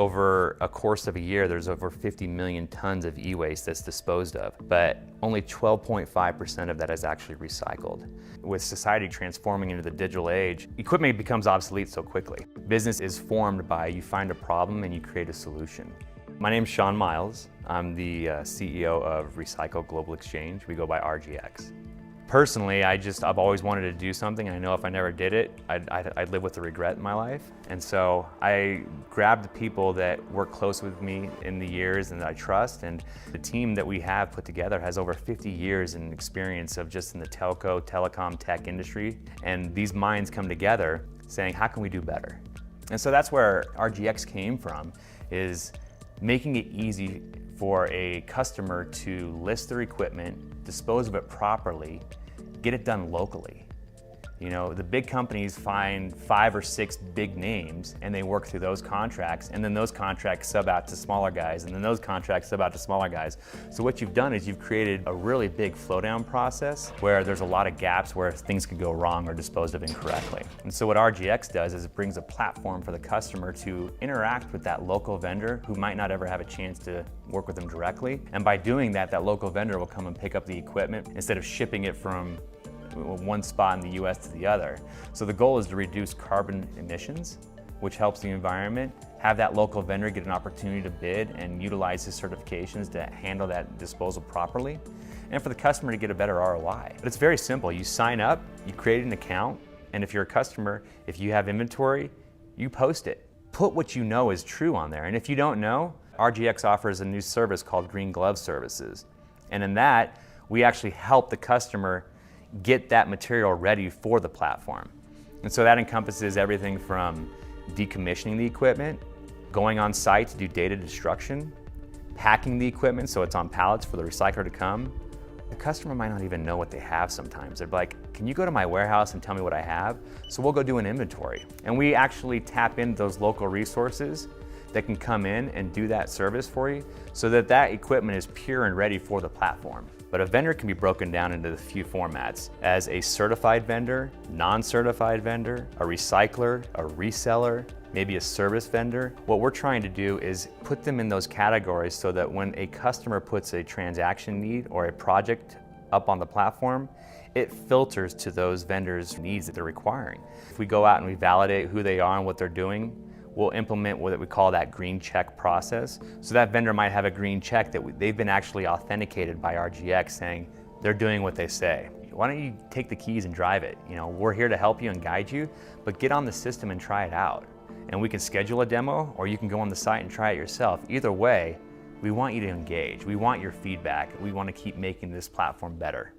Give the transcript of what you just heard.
Over a course of a year, there's over 50 million tons of e-waste that's disposed of, but only 12.5% of that is actually recycled. With society transforming into the digital age, equipment becomes obsolete so quickly. Business is formed by you find a problem and you create a solution. My name's Sean Miles. I'm the CEO of Recycle Global Exchange. We go by RGX. Personally, I've always wanted to do something, and I know if I never did it, I'd live with the regret in my life. And so I grabbed the people that work close with me in the years and that I trust, and the team that we have put together has over 50 years in experience of just in the telecom tech industry. And these minds come together saying, how can we do better? And so that's where RGX came from, is making it easy for a customer to list their equipment, dispose of it properly, get it done locally. You know, the big companies find 5 or 6 big names and they work through those contracts, and then those contracts sub out to smaller guys, and then those contracts sub out to smaller guys. So what you've done is you've created a really big flow down process where there's a lot of gaps where things could go wrong or disposed of incorrectly. And so what RGX does is it brings a platform for the customer to interact with that local vendor who might not ever have a chance to work with them directly. And by doing that, that local vendor will come and pick up the equipment instead of shipping it from one spot in the US to the other. So the goal is to reduce carbon emissions, which helps the environment, have that local vendor get an opportunity to bid and utilize his certifications to handle that disposal properly, and for the customer to get a better ROI. But it's very simple. You sign up, you create an account, and if you're a customer, if you have inventory, you post it. Put what you know is true on there. And if you don't know, RGX offers a new service called Green Glove Services. And in that, we actually help the customer get that material ready for the platform. And so that encompasses everything from decommissioning the equipment, going on site to do data destruction, packing the equipment so it's on pallets for the recycler to come. The customer might not even know what they have sometimes. They're like, can you go to my warehouse and tell me what I have? So we'll go do an inventory. And we actually tap into those local resources that can come in and do that service for you so that that equipment is pure and ready for the platform. But a vendor can be broken down into a few formats: as a certified vendor, non-certified vendor, a recycler, a reseller, maybe a service vendor. What we're trying to do is put them in those categories so that when a customer puts a transaction need or a project up on the platform, it filters to those vendors' needs that they're requiring. If we go out and we validate who they are and what they're doing, we'll implement what we call that green check process. So that vendor might have a green check that they've been actually authenticated by RGX saying they're doing what they say. Why don't you take the keys and drive it? You know, we're here to help you and guide you, but get on the system and try it out. And we can schedule a demo, or you can go on the site and try it yourself. Either way, we want you to engage. We want your feedback. We want to keep making this platform better.